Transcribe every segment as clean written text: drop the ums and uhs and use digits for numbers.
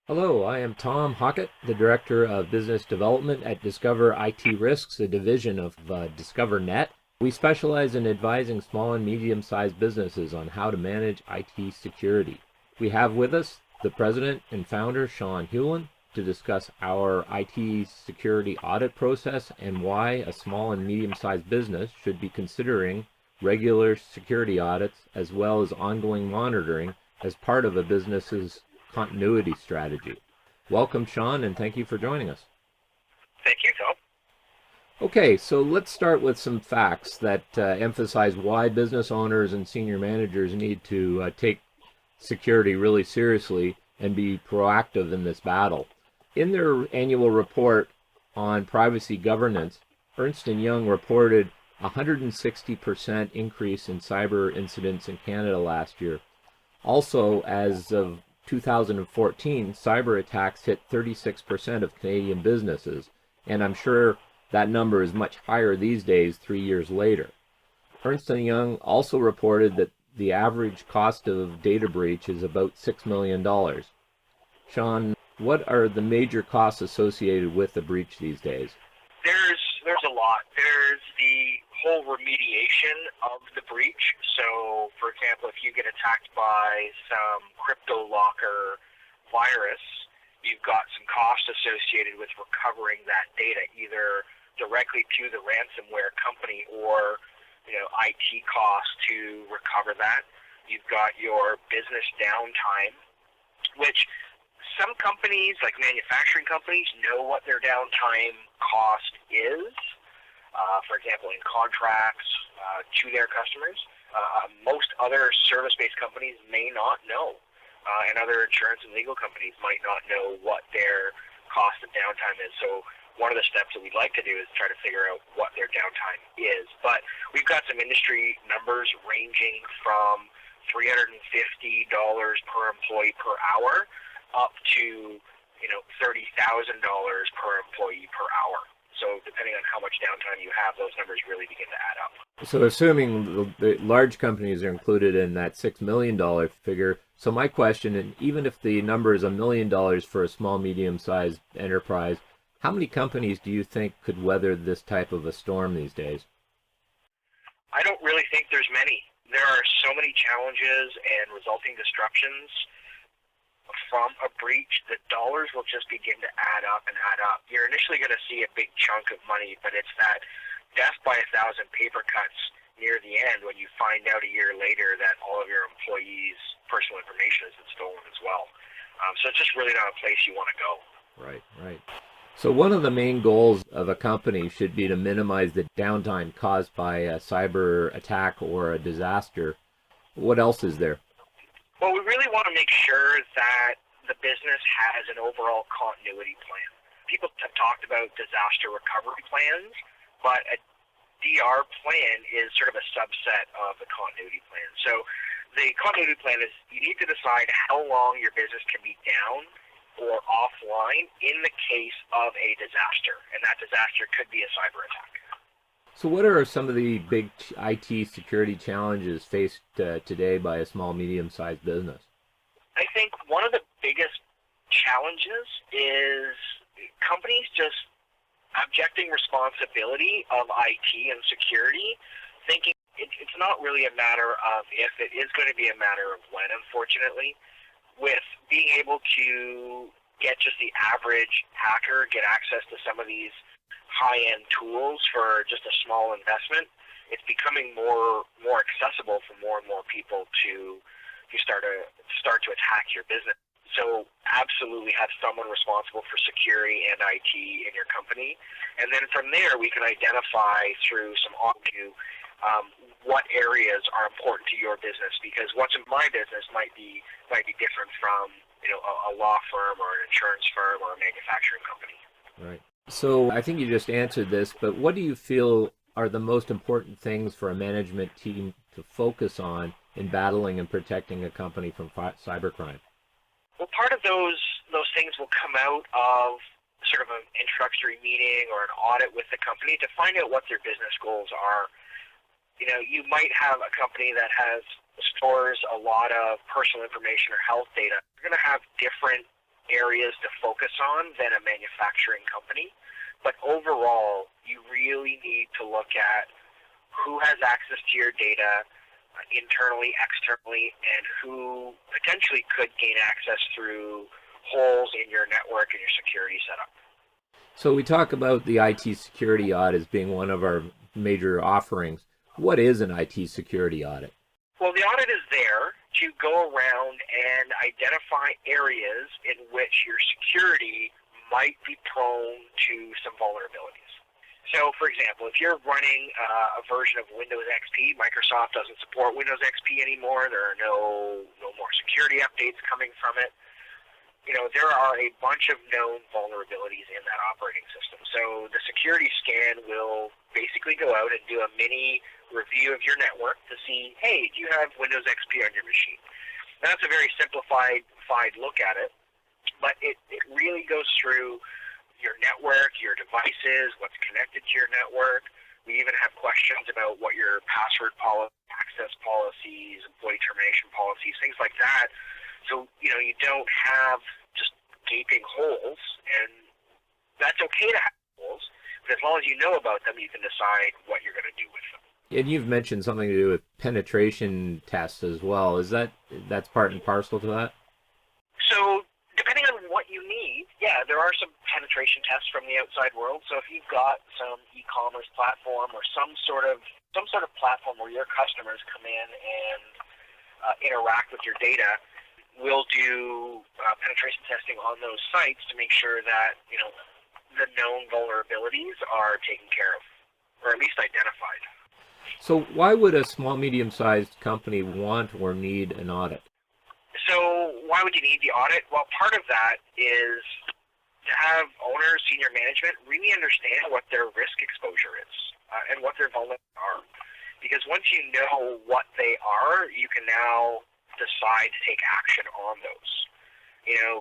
Hello, I am Tom Hawkett, the Director of Business Development at Discover IT Risks, a division of DiscoverNet. We specialize in advising small and medium-sized businesses on how to manage IT security. We have with us the President and Founder, Shawn Heulin, to discuss our IT security audit process and why a small and medium-sized business should be considering regular security audits as well as ongoing monitoring as part of a business's continuity strategy. Welcome, Shawn, and thank you for joining us. Thank you, Tom. Okay, so let's start with some facts that emphasize why business owners and senior managers need to take security really seriously and be proactive in this battle. In their annual report on privacy governance, Ernst & Young reported a 160% increase in cyber incidents in Canada last year. Also, as of 2014, cyber attacks hit 36% of Canadian businesses, and I'm sure that number is much higher these days, 3 years later. Ernst & Young also reported that the average cost of data breach is about $6 million. Shawn, what are the major costs associated with the breach these days? There's a lot. There's the whole remediation of the breach. So, for example, if you get attacked by some crypto locker virus, you've got some costs associated with recovering that data, either directly to the ransomware company or IT costs to recover that. You've got your business downtime, which some companies, like manufacturing companies, know what their downtime cost is. For example, in contracts to their customers. Most other service-based companies may not know, and other insurance and legal companies might not know what their cost of downtime is. So one of the steps that we'd like to do is try to figure out what their downtime is. But we've got some industry numbers ranging from $350 per employee per hour up to $30,000 per employee per hour. So depending on how much downtime you have, those numbers really begin to add up. So assuming the large companies are included in that $6 million figure, so my question, and even if the number is $1 million for a small, medium-sized enterprise, how many companies do you think could weather this type of a storm these days? I don't really think there's many. There are so many challenges and resulting disruptions from a breach. The dollars will just begin to add up and add up. You're initially going to see a big chunk of money, but it's that death by 1,000 paper cuts near the end when you find out a year later that all of your employees' personal information has been stolen as well. So it's just really not a place you want to go. Right, right. So one of the main goals of a company should be to minimize the downtime caused by a cyber attack or a disaster. What else is there? Well, we really want to make sure that the business has an overall continuity plan. People have talked about disaster recovery plans, but a DR plan is sort of a subset of the continuity plan. So the continuity plan is you need to decide how long your business can be down or offline in the case of a disaster, and that disaster could be a cyber attack. So what are some of the big IT security challenges faced today by a small, medium-sized business? I think one of the biggest challenges is companies just objecting responsibility of IT and security, thinking it's not really a matter of if, it is going to be a matter of when, unfortunately. With being able to get just the average hacker get access to some of these high-end tools for just a small investment, it's becoming more accessible for more and more people to start to attack your business. So absolutely have someone responsible for security and IT in your company, and then from there we can identify through some onto what areas are important to your business, because what's in my business might be different from a law firm or an insurance firm or a manufacturing company. Right. So I think you just answered this, but what do you feel are the most important things for a management team to focus on in battling and protecting a company from cybercrime? Well, part of those things will come out of sort of an introductory meeting or an audit with the company to find out what their business goals are. You might have a company that stores a lot of personal information or health data. You're going to have different areas to focus on than a manufacturing company. But overall, you really need to look at who has access to your data internally, externally, and who potentially could gain access through holes in your network and your security setup. So we talk about the IT security audit as being one of our major offerings. What is an IT security audit? Well, the audit is there to go around and identify areas in which your security might be prone to some vulnerabilities. So, for example, if you're running a version of Windows XP, Microsoft doesn't support Windows XP anymore. There are no more security updates coming from it. There are a bunch of known vulnerabilities in that operating system. So the security scan will basically go out and do a mini review of your network to see, hey, do you have Windows XP on your machine? And that's a very simplified look at it, but it really goes through your network, your devices, what's connected to your network. We even have questions about what your password policy, access policies, employee termination policies, things like that. So, you don't have just gaping holes, and that's okay to have holes, but as long as you know about them, you can decide what you're going to do with them. And you've mentioned something to do with penetration tests as well. That's part and parcel to that? So, depending on what you need, yeah, there are some penetration tests from the outside world. So if you've got some e-commerce platform or some sort of platform where your customers come in and interact with your data, we'll do penetration testing on those sites to make sure that the known vulnerabilities are taken care of, or at least identified. So why would a small, medium-sized company want or need an audit? So why would you need the audit? Well, part of that is to have owners, senior management really understand what their risk exposure is and what their vulnerabilities are. Because once you know what they are, you can now decide to take action on those.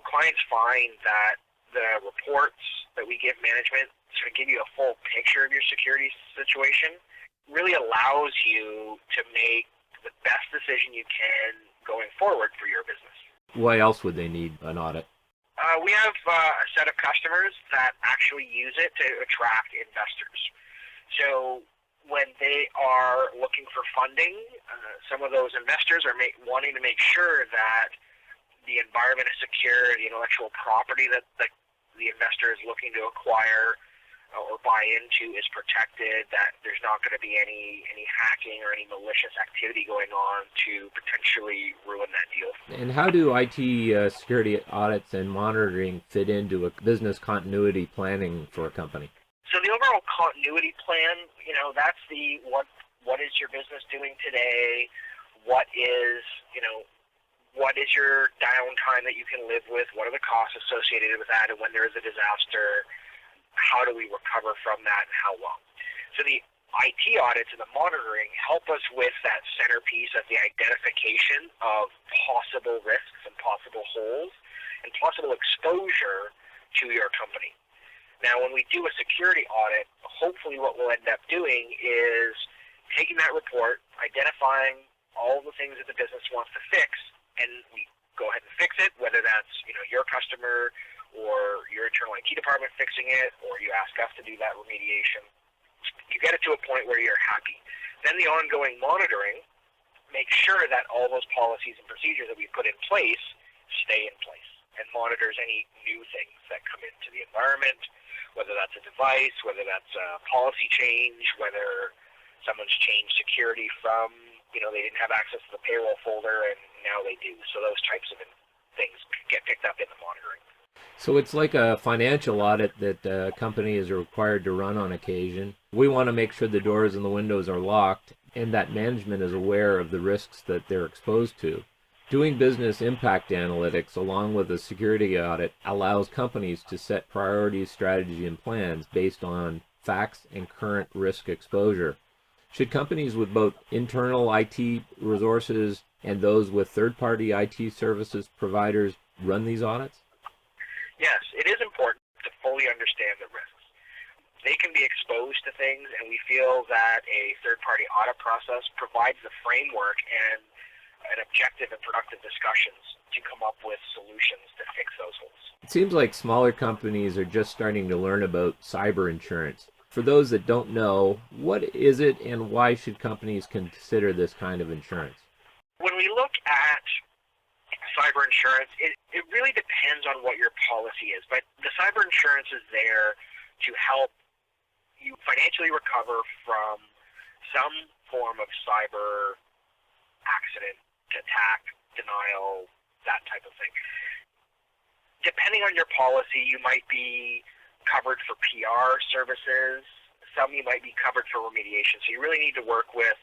Clients find that the reports that we give management sort of give you a full picture of your security situation, really allows you to make the best decision you can going forward for your business. Why else would they need an audit? We have a set of customers that actually use it to attract investors. So when they are looking for funding, some of those investors are wanting to make sure that the environment is secure, the intellectual property that the investor is looking to acquire or buy into is protected, that there's not going to be any hacking or any malicious activity going on to potentially ruin that deal. And how do IT security audits and monitoring fit into a business continuity planning for a company? So the overall continuity plan, that's the what is your business doing today? What is your downtime that you can live with? What are the costs associated with that? And when there is a disaster, how do we recover from that and how long? So the IT audits and the monitoring help us with that centerpiece of the identification of possible risks and possible holes and possible exposure to your company. Now, when we do a security audit, hopefully what we'll end up doing is taking that report, identifying all the things that the business wants to fix, and we go ahead and fix it, whether that's your customer or your internal IT department fixing it, or you ask us to do that remediation. You get it to a point where you're happy. Then the ongoing monitoring makes sure that all those policies and procedures that we put in place stay in place, and monitors any new things that come into the environment, whether that's a device, whether that's a policy change, whether someone's changed security from, they didn't have access to the payroll folder and now they do. So those types of things get picked up in the monitoring. So it's like a financial audit that a company is required to run on occasion. We want to make sure the doors and the windows are locked and that management is aware of the risks that they're exposed to. Doing business impact analytics along with a security audit allows companies to set priorities, strategy, and plans based on facts and current risk exposure. Should companies with both internal IT resources and those with third-party IT services providers run these audits? Yes, it is important to fully understand the risks. They can be exposed to things, and we feel that a third-party audit process provides the framework and an objective and productive discussions to come up with solutions to fix those holes. It seems like smaller companies are just starting to learn about cyber insurance. For those that don't know, what is it and why should companies consider this kind of insurance? When we look at cyber insurance, it really depends on what your policy is, but the cyber insurance is there to help you financially recover from some form of cyber accident, attack, denial, that type of thing. Depending on your policy, you might be covered for PR services. Some you might be covered for remediation. So you really need to work with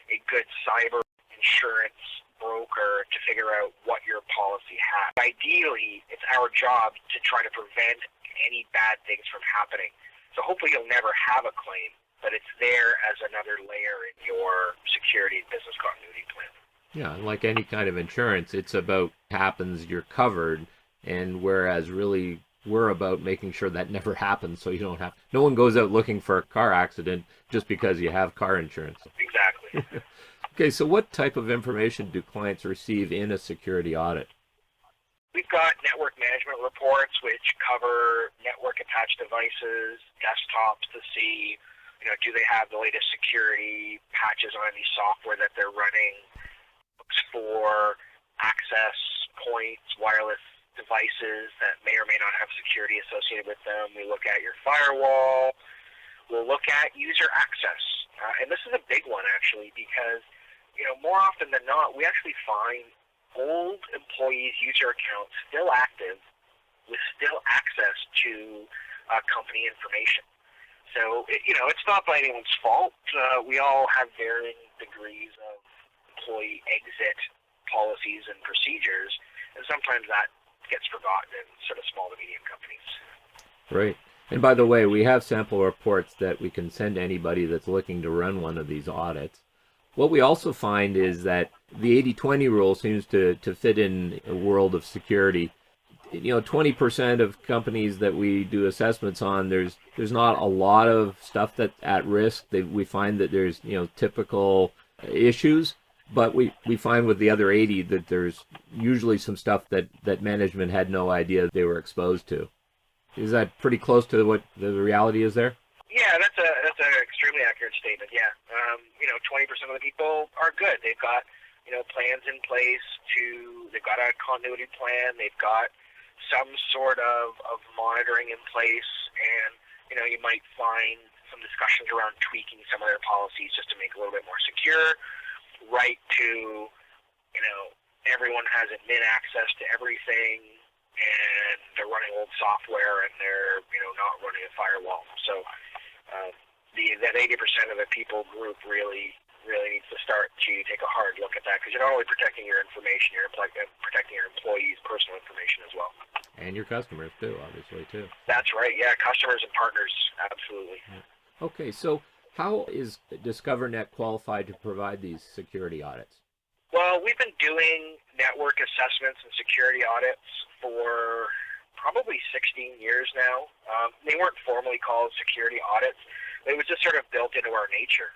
a good cyber insurance broker to figure out what your policy has. Ideally, it's our job to try to prevent any bad things from happening. So hopefully you'll never have a claim, but it's there as another layer in your security and business continuity plan. Yeah, like any kind of insurance, it's about happens, you're covered, and whereas really we're about making sure that never happens so you don't have, no one goes out looking for a car accident just because you have car insurance. Exactly. Okay, so what type of information do clients receive in a security audit? We've got network management reports which cover network attached devices, desktops to see, do they have the latest security patches on any software that they're running, looks for access points, wireless devices that may or may not have security associated with them. We look at your firewall. We'll look at user access. And this is a big one actually because, more often than not, we actually find old employees' user accounts still active with still access to company information. So, it's not by anyone's fault. We all have varying degrees of employee exit policies and procedures, and sometimes that gets forgotten in sort of small to medium companies. Right. And by the way, we have sample reports that we can send to anybody that's looking to run one of these audits. What we also find is that the 80-20 rule seems to fit in a world of security. 20% of companies that we do assessments on, there's not a lot of stuff that's at risk. We find that there's typical issues, but we find with the other 80 that there's usually some stuff that management had no idea they were exposed to. Is that pretty close to what the reality is there? Yeah, that's an extremely accurate statement. Yeah, 20% of the people are good. They've got plans in place they've got a continuity plan. They've got some sort of monitoring in place, and you might find some discussions around tweaking some of their policies just to make it a little bit more secure. Right to everyone has admin access to everything, and they're running old software, and they're not running a firewall. So that 80% of the people group really needs to start to take a hard look at that, because you're not only protecting your information, you're protecting your employees' personal information as well. And your customers too, obviously too. That's right. Yeah, customers and partners, absolutely. Yeah. Okay, so how is DiscoverNet qualified to provide these security audits? Well, we've been doing network assessments and security audits for probably 16 years now. They weren't formally called security audits. It was just sort of built into our nature.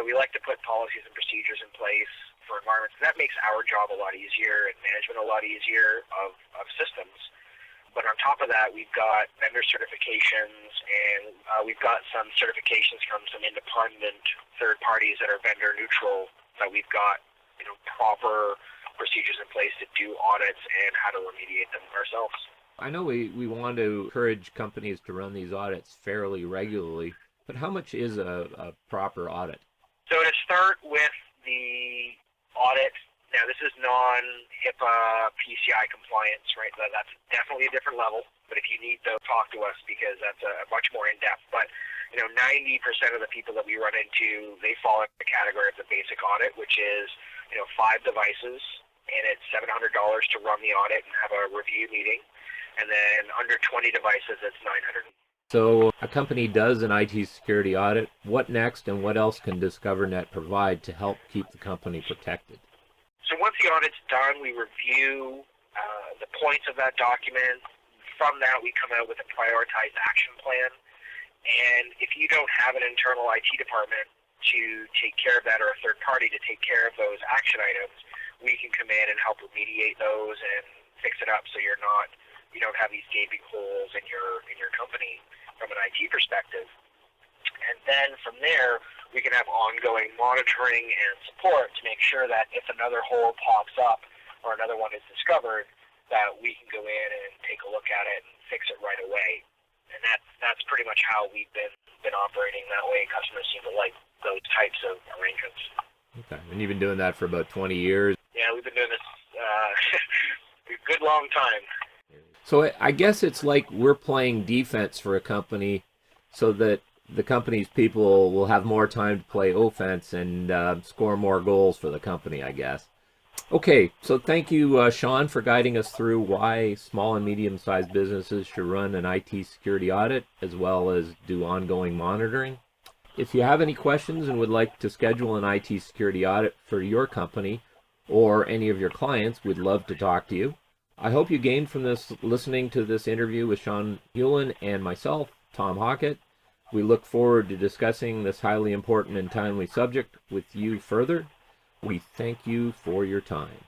We like to put policies and procedures in place for environments. That makes our job a lot easier and management a lot easier of systems. But on top of that, we've got vendor certifications, and we've got some certifications from some independent third parties that are vendor neutral, that we've got proper procedures in place to do audits and how to remediate them ourselves. I know we want to encourage companies to run these audits fairly regularly, but how much is a proper audit? So to start with the audit, now this is non-HIPAA PCI compliance, right? That's definitely a different level, but if you need to talk to us, because that's a much more in-depth. But 90% of the people that we run into, they fall into the category of the basic audit, which is 5 devices, and it's $700 to run the audit and have a review meeting. And then under 20 devices, it's $900. So a company does an IT security audit. What next, and what else can DiscoverNet provide to help keep the company protected? So once the audit's done, we review the points of that document. From that, we come out with a prioritized action plan. And if you don't have an internal IT department to take care of that, or a third party to take care of those action items, we can come in and help remediate those and fix it up so you're not you don't have these gaping holes in your company from an IT perspective. And then from there, we can have ongoing monitoring and support to make sure that if another hole pops up or another one is discovered, that we can go in and take a look at it and fix it right away. And that's pretty much how we've been operating that way. Customers seem to like those types of arrangements. Okay, and you've been doing that for about 20 years. Yeah, we've been doing this a good long time. So I guess it's like we're playing defense for a company so that the company's people will have more time to play offense and score more goals for the company, I guess. Okay, so thank you, Shawn, for guiding us through why small and medium-sized businesses should run an IT security audit as well as do ongoing monitoring. If you have any questions and would like to schedule an IT security audit for your company or any of your clients, we'd love to talk to you. I hope you gained from this listening to this interview with Shawn Heulin and myself, Tom Hawkett. We look forward to discussing this highly important and timely subject with you further. We thank you for your time.